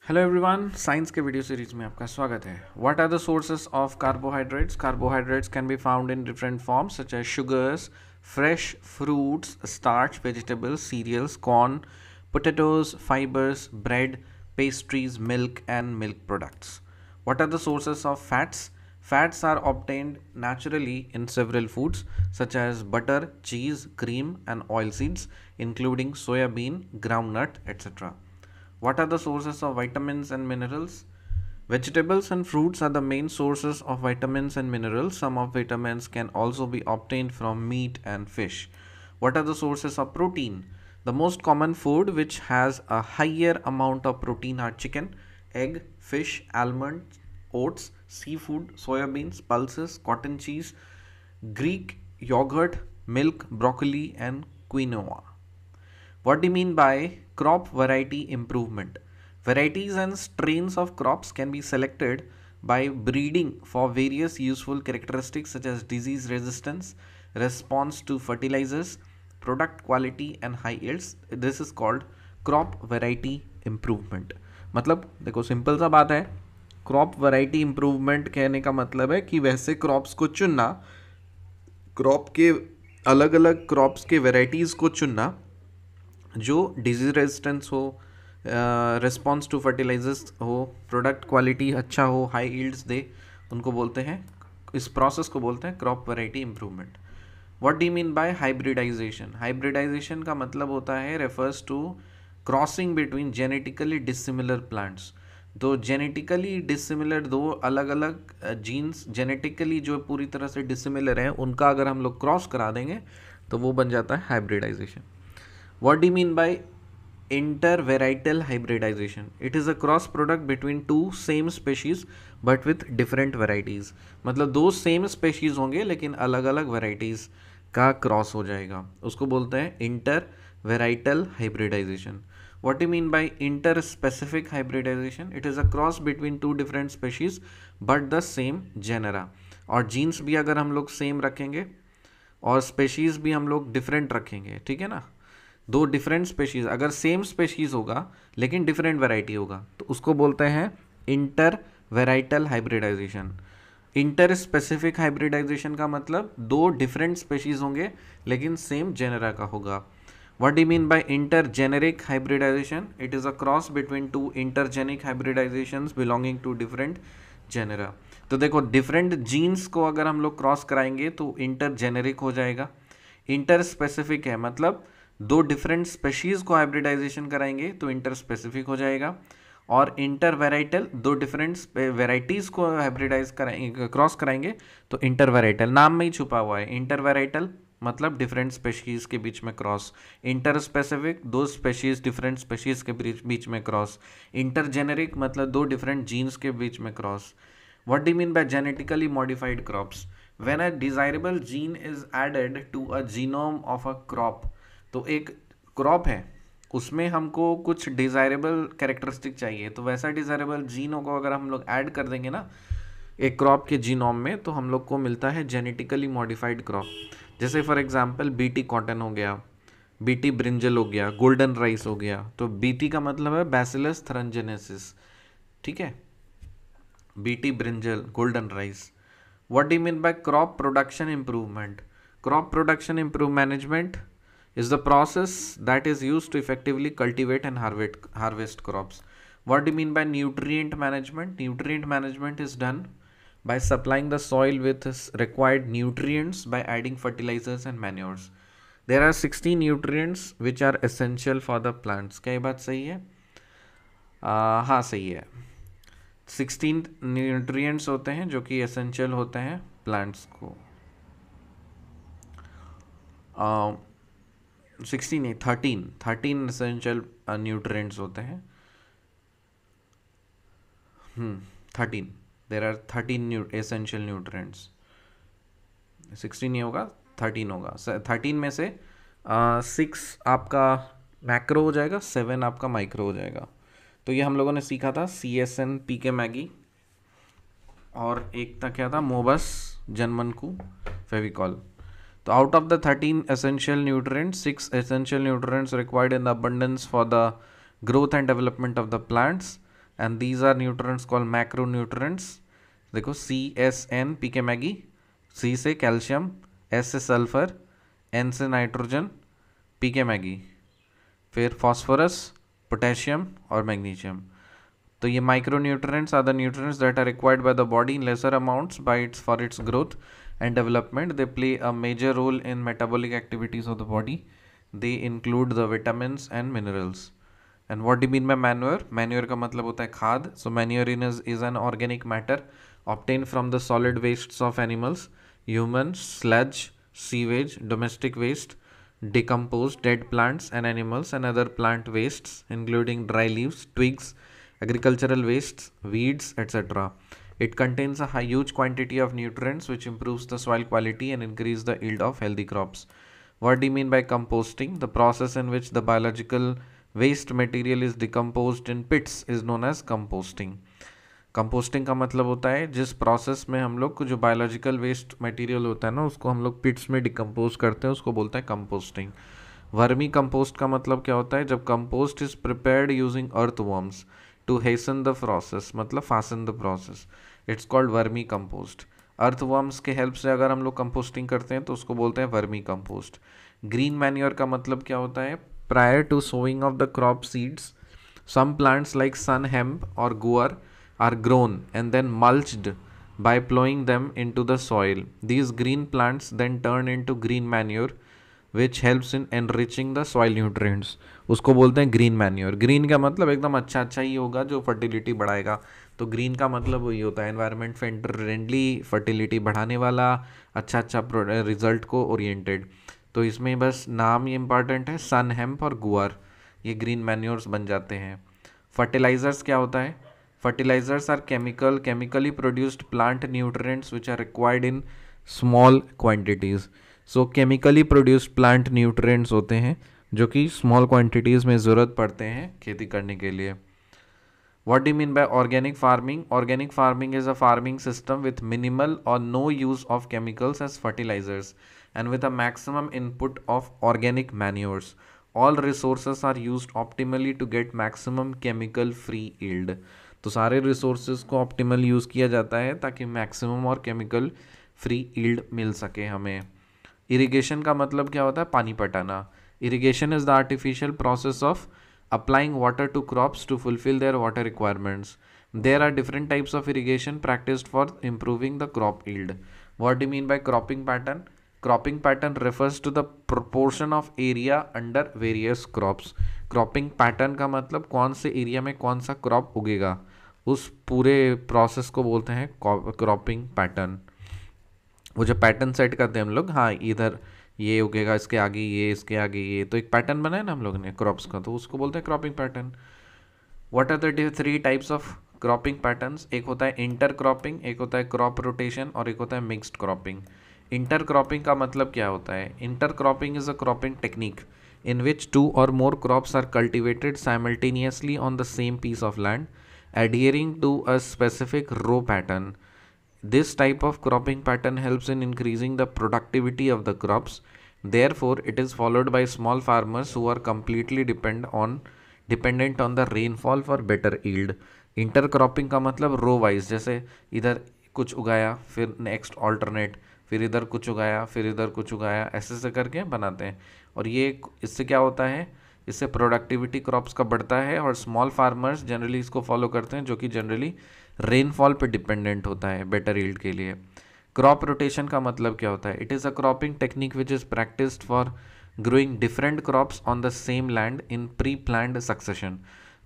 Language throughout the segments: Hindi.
हेलो एवरीवन, साइंस के वीडियो सीरीज में आपका स्वागत है। What are the sources of carbohydrates? Carbohydrates can be found in different forms such as sugars, fresh fruits, starch, vegetables, cereals, corn, potatoes, fibers, bread, pastries, milk, and milk products. What are the sources of fats? Fats are obtained naturally in several foods such as butter, cheese, cream, and oilseeds, including soya bean, groundnut, etc. What are the sources of vitamins and minerals? Vegetables and fruits are the main sources of vitamins and minerals. Some of vitamins can also be obtained from meat and fish. What are the sources of protein? The most common food which has a higher amount of protein are chicken, egg, fish, almonds, oats, seafood, soybeans, pulses, cotton cheese, Greek yogurt, milk, broccoli, and quinoa. What do you mean by crop variety improvement? Varieties and strains of crops can be selected by breeding for various useful characteristics such as disease resistance, response to fertilizers, product quality and high yields. This is called crop variety improvement. मतलब देखो सिंपल सा बात है, क्रॉप वैरायटी इम्प्रूवमेंट कहने का मतलब है कि वैसे क्रॉप्स को चुनना, क्रॉप के अलग अलग क्रॉप्स के वैरायटीज़ को चुनना जो डिजीज रेजिस्टेंस हो, रिस्पॉन्स टू फर्टिलाइजर्स हो, प्रोडक्ट क्वालिटी अच्छा हो, हाई यील्ड्स दे, उनको बोलते हैं, इस प्रोसेस को बोलते हैं crop variety improvement. What do you mean by hybridization? Hybridization का मतलब होता है refers to crossing between genetically dissimilar plants. तो जेनेटिकली डिसिमिलर दो अलग अलग जीन्स जेनेटिकली जो पूरी तरह से डिसिमिलर हैं उनका अगर हम लोग क्रॉस करा देंगे तो वो बन जाता है hybridisation. What do you mean by intervarietal hybridization? It is a cross product between two same species but with different varieties. मतलब दो सेम स्पेशीज होंगे लेकिन अलग अलग varieties का क्रॉस हो जाएगा, उसको बोलते हैं intervarietal hybridization. What do you mean by interspecific hybridization? It is a cross between two different species but the same genera. और जीन्स भी अगर हम लोग सेम रखेंगे और स्पेशीज भी हम लोग डिफरेंट रखेंगे, ठीक है ना. दो डिफरेंट स्पेशीज अगर सेम स्पेशीज होगा लेकिन डिफरेंट वैरायटी होगा तो उसको बोलते हैं inter varietal hybridization. Inter specific hybridization का मतलब दो डिफरेंट स्पेशीज होंगे लेकिन सेम जेनेरा का होगा. What do mean by intergeneric hybridization? It is a cross between two intergenic hybridizations belonging to different genera. तो देखो डिफरेंट जीन्स को अगर हम लोग क्रॉस कराएंगे तो इंटर जेनेरिक हो जाएगा. इंटर स्पेसिफिक है मतलब दो डिफरेंट स्पेशीज को हाइब्रिडाइजेशन कराएंगे तो इंटर स्पेसिफिक हो जाएगा. और इंटर वेराइटल दो डिफरेंट वेराइटीज को हाइब्रिडाइज कराएंगे, क्रॉस कराएंगे तो इंटर वेराइटल. नाम में ही छुपा हुआ है, इंटर वेराइटल मतलब डिफरेंट स्पेशीज के बीच में क्रॉस. इंटर स्पेसिफिक दो स्पेशीज डिफरेंट स्पेशीज के बीच में क्रॉस. इंटर जेनेरिक मतलब दो डिफरेंट जीन्स के बीच में cross. What do mean by genetically modified crops? When a desirable gene is added to a genome of a crop. तो एक क्रॉप है उसमें हमको कुछ डिज़ायरेबल कैरेक्टरिस्टिक चाहिए, तो वैसा डिज़ायरेबल जीनों को अगर हम लोग ऐड कर देंगे ना एक क्रॉप के जीनोम में तो हम लोग को मिलता है जेनेटिकली मॉडिफाइड क्रॉप. जैसे फॉर एग्जांपल बीटी कॉटन हो गया, बीटी ब्रिंजल हो गया, गोल्डन राइस हो गया. तो बीटी का मतलब है बैसिलस थरंजेनेसिस, ठीक है, BT brinjal golden rice. What do you mean bye crop production improvement? Crop production improve management is the process that is used to effectively cultivate and harvest crops. What do you mean by nutrient management? Nutrient management is done by supplying the soil with required nutrients by adding fertilizers and manures. There are 60 nutrients which are essential for the plants. क्या ये बात सही है? हाँ सही है. 16 nutrients होते हैं जो कि essential होते हैं plants को. 16 नहीं, 13 एसेंशियल न्यूट्रिएंट्स होते हैं. 13, देर आर 13 एसेंशियल न्यूट्रिएंट्स. 16 नहीं होगा, 13 होगा. 13 में से 6 आपका मैक्रो हो जाएगा, 7 आपका माइक्रो हो जाएगा. तो ये हम लोगों ने सीखा था CSN PK मैगी, और एक था क्या था, मोबस जनमनकू Fevicol. So out of the 13 essential nutrients, 6 essential nutrients required in the abundance for the growth and development of the plants. and these are nutrients called macronutrients. देखो CSN, P K Maggi, C से कैल्शियम, S से सल्फर, N से नाइट्रोजन, पी के मैगी, फिर फॉस्फोरस, पोटेशियम और मैग्नीशियम. तो ये micronutrients are the nutrients that are required by the body in lesser amounts by its for its growth and development. They play a major role in metabolic activities of the body. They include the vitamins and minerals. And what do you mean by manure? Manure का मतलब होता है खाद. So manure is an organic matter obtained from the solid wastes of animals, humans, sludge, sewage, domestic waste, decomposed dead plants and animals, and other plant wastes including dry leaves, twigs, agricultural wastes, weeds, etc. It contains a huge quantity of nutrients which improves the soil quality and increase the yield of healthy crops. What do you mean by composting? The process in which the biological waste material is decomposed in pits is known as composting. Composting का मतलब होता है जिस प्रोसेस में हम लोग को जो बायोलॉजिकल वेस्ट मटेरियल होता है ना उसको हम लोग पिट्स में डिकम्पोज करते हैं, उसको बोलते हैं कंपोस्टिंग. वर्मी कंपोस्ट का मतलब क्या होता है? जब compost is prepared using earthworms to hasten the process, मतलब fasten the process, it's called vermicompost. Earthworms के हेल्प से अगर हम लोग कंपोस्टिंग करते हैं तो उसको बोलते हैं वर्मी कंपोस्ट. ग्रीन मैन्योर का मतलब क्या होता है? Prior to sowing of the crop seeds some plants like sun hemp और guar are grown and then mulched by plowing them into the soil. These green plants then turn into green manure which helps in enriching the soil nutrients. उसको बोलते हैं ग्रीन मैन्योर. ग्रीन का मतलब एकदम अच्छा अच्छा ही होगा जो फर्टिलिटी बढ़ाएगा. तो ग्रीन का मतलब वही होता है एनवायरनमेंट फ्रेंडली, फर्टिलिटी बढ़ाने वाला, अच्छा अच्छा रिजल्ट को ओरिएंटेड. तो इसमें बस नाम ही इम्पॉर्टेंट है, सन हेम्प और गुआर, ये ग्रीन मैन्योर्स बन जाते हैं. फर्टिलाइजर्स क्या होता है? Fertilizers are chemically produced plant nutrients which are required in small quantities. So chemically produced plant nutrients होते हैं जो कि small quantities में ज़रूरत पड़ते हैं खेती करने के लिए. What do you mean by organic farming? Organic farming is a farming system with minimal or no use of chemicals as fertilizers and with a maximum input of organic manures. All resources are used optimally to get maximum chemical free yield. तो सारे रिसोर्सेज को ऑप्टिमल यूज़ किया जाता है ताकि मैक्सिमम और केमिकल फ्री यील्ड मिल सके हमें. इरिगेशन का मतलब क्या होता है? पानी पटाना. Irrigation is the artificial process of applying water to crops to fulfil their water requirements. There are different types of irrigation practised for improving the crop yield. What do mean by cropping pattern? Cropping pattern refers to the proportion of area under various crops. Cropping pattern का मतलब कौन से एरिया में कौन सा क्रॉप उगेगा, उस पूरे प्रोसेस को बोलते हैं क्रॉपिंग पैटर्न. वो जो पैटर्न सेट करते हैं हम लोग, हाँ इधर ये उगेगा, इसके आगे ये, इसके आगे ये, तो एक पैटर्न बनाया ना हम लोग ने क्रॉप्स का, तो उसको बोलते हैं cropping pattern. What are the 3 types of cropping patterns? एक होता है इंटर क्रॉपिंग, एक होता है क्रॉप रोटेशन और एक होता है मिक्स्ड क्रॉपिंग. इंटर क्रॉपिंग का मतलब क्या होता है? Inter cropping is a cropping technique in which 2 or more crops are cultivated simultaneously on the same piece of land, adhering to a specific row pattern. This type of cropping pattern helps in increasing the productivity of the crops. Therefore, it is followed by small farmers who are completely dependent on the rainfall for better yield. Intercropping का मतलब row wise, जैसे इधर कुछ उगाया फिर नेक्स्ट ऑल्टरनेट, फिर इधर कुछ उगाया फिर इधर कुछ उगाया, ऐसे से करके बनाते हैं. और ये इससे क्या होता है? इससे प्रोडक्टिविटी क्रॉप्स का बढ़ता है और स्मॉल फार्मर्स जनरली इसको फॉलो करते हैं जो कि जनरली रेनफॉल पे डिपेंडेंट होता है बेटर यील्ड के लिए. क्रॉप रोटेशन का मतलब क्या होता है? It is a cropping technique which is practised for growing different crops on the same land in pre-planned succession.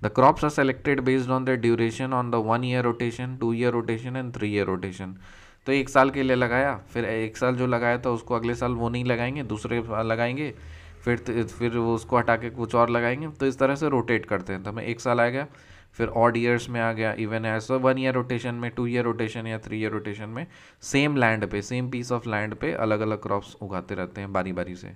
The crops are selected based on their duration on the 1-year rotation, 2-year rotation and 3-year rotation. तो एक साल के लिए लगाया, फिर एक साल जो लगाया था उसको अगले साल वो नहीं लगाएंगे, दूसरे लगाएंगे, फिर वो उसको हटा के कुछ और लगाएंगे. तो इस तरह से रोटेट करते हैं. तो हमें एक साल आ गया, फिर ऑड ईयर्स में आ गया, इवन ऐसा 1-year रोटेशन में, 2-year रोटेशन या 3-year रोटेशन में सेम लैंड पे, सेम पीस ऑफ लैंड पे अलग अलग क्रॉप्स उगाते रहते हैं बारी बारी से.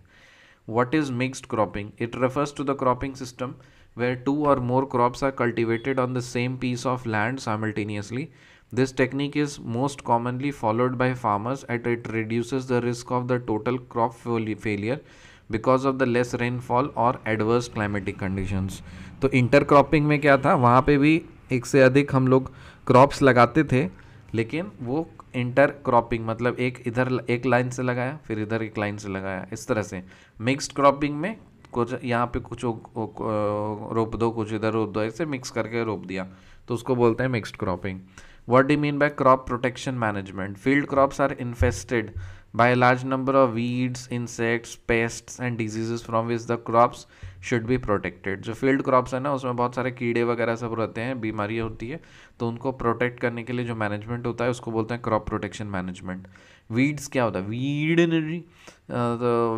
What is mixed cropping? It refers to the cropping system where 2 or more crops are cultivated on the same piece of land simultaneously. This technique is most commonly followed by farmers as it reduces the risk of the total crop failure because of the less rainfall or adverse climatic conditions. तो intercropping में क्या था? वहाँ पे भी एक से अधिक हम लोग क्रॉप्स लगाते थे, लेकिन वो इंटर क्रॉपिंग मतलब एक इधर एक लाइन से लगाया फिर इधर एक लाइन से लगाया, इस तरह से। मिक्स्ड क्रॉपिंग में कुछ यहाँ पे कुछ रोप दो, कुछ इधर रोप दो, ऐसे मिक्स करके रोप दिया, तो उसको बोलते हैं mixed cropping. What do you mean by crop protection management? Field crops are infested by a large number of weeds, insects, pests and diseases from which the crops should be protected. जो फील्ड क्रॉप्स है ना, उसमें बहुत सारे कीड़े वगैरह सब रहते हैं, बीमारियाँ होती है, तो उनको प्रोटेक्ट करने के लिए जो मैनेजमेंट होता है उसको बोलते हैं क्रॉप प्रोटेक्शन मैनेजमेंट। वीड्स क्या होता है? वीडनरी,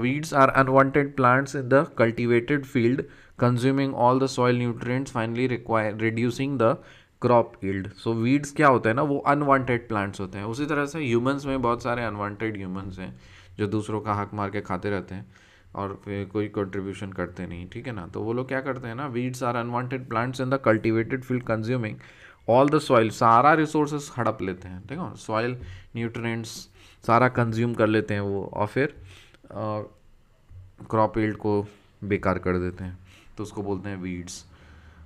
weeds are unwanted plants in the cultivated field consuming all the soil nutrients finally require reducing the crop yield. So weeds क्या होते हैं ना, वो अनवांटेड प्लांट्स होते हैं। उसी तरह से ह्यूमंस में बहुत सारे अनवांटेड ह्यूमंस हैं जो दूसरों का हक मार के खाते रहते हैं और फिर कोई कंट्रीब्यूशन करते नहीं, ठीक है ना। तो वो लोग क्या करते हैं ना, weeds are unwanted plants in the cultivated field consuming all the soil, सारा रिसोर्सेस हड़प लेते हैं, देखो सॉइल न्यूट्रिएंट्स सारा कंज्यूम कर लेते हैं वो, और फिर क्रॉप यील्ड को बेकार कर देते हैं, तो उसको बोलते हैं weeds.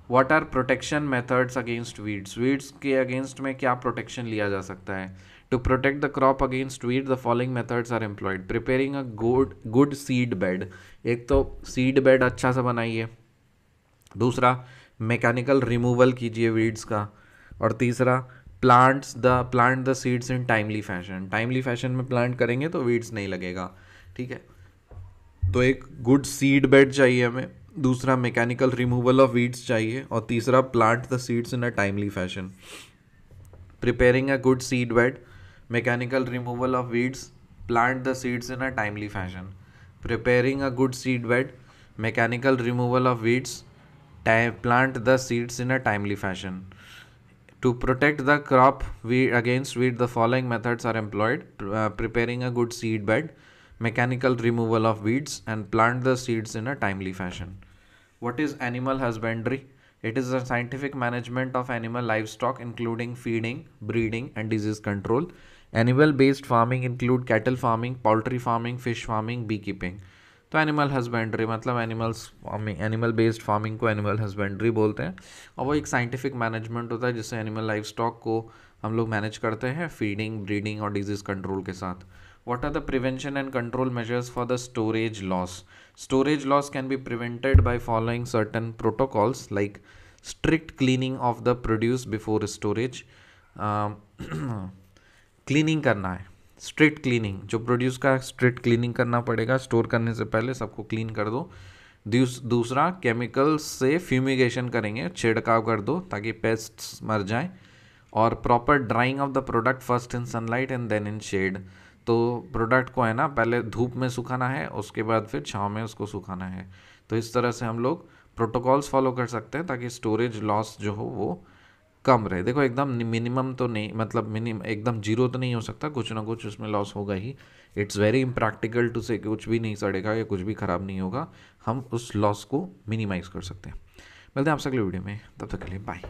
What are protection methods against weeds? Weeds के अगेंस्ट में क्या प्रोटेक्शन लिया जा सकता है? To protect the crop against weeds, the following methods are employed. Preparing a good seed bed. एक तो सीड बेड अच्छा सा बनाइए, दूसरा मैकेनिकल रिमूवल कीजिए वीड्स का, और तीसरा plant the seeds in timely fashion. Timely fashion में प्लांट करेंगे तो वीड्स नहीं लगेगा, ठीक है। तो एक गुड सीड बेड चाहिए हमें, दूसरा मैकेनिकल रिमूवल ऑफ वीड्स चाहिए, और तीसरा plant the seeds in a timely fashion. Preparing a good seed bed, mechanical removal of weeds, plant the seeds in a timely fashion. Preparing a good seed bed, mechanical removal of weeds, plant the seeds in a timely fashion. To protect the crop against weed, the following methods are employed. Preparing a good seed bed, mechanical removal of weeds, and plant the seeds in a timely fashion. What is animal husbandry? It is the scientific management of animal livestock, including feeding, breeding, and disease control. Animal-based farming include cattle farming, poultry farming, fish farming, beekeeping. तो एनिमल हस्बेंड्री मतलब एनिमल बेस्ड फार्मिंग को एनिमल हस्बेंड्री बोलते हैं, और वो एक साइंटिफिक मैनेजमेंट होता है जिससे एनिमल लाइफ स्टॉक को हम लोग मैनेज करते हैं फीडिंग, ब्रीडिंग और डिजीज कंट्रोल के साथ। What are the prevention and control measures for the storage loss? Storage loss can be prevented by following certain protocols like strict cleaning of the produce before storage. Cleaning करना है, स्ट्रिक्ट क्लीनिंग, जो प्रोड्यूस का स्ट्रिक्ट क्लीनिंग करना पड़ेगा, स्टोर करने से पहले सबको क्लीन कर दो। दूसरा केमिकल्स से फ्यूमिगेशन करेंगे, छिड़काव कर दो ताकि पेस्ट्स मर जाएं। और proper drying of the product first in sunlight and then in shade. तो प्रोडक्ट को है ना पहले धूप में सुखाना है, उसके बाद फिर छाँव में उसको सुखाना है। तो इस तरह से हम लोग प्रोटोकॉल्स फॉलो कर सकते हैं ताकि स्टोरेज लॉस जो हो वो कम रहे। देखो एकदम मिनिमम तो नहीं, मतलब एकदम जीरो तो नहीं हो सकता, कुछ ना कुछ उसमें लॉस होगा ही। इट्स वेरी इम्प्रैक्टिकल टू से कुछ भी नहीं सड़ेगा या कुछ भी ख़राब नहीं होगा, हम उस लॉस को मिनिमाइज़ कर सकते हैं। मिलते हैं आपसे अगले वीडियो में, तब तक के लिए बाय।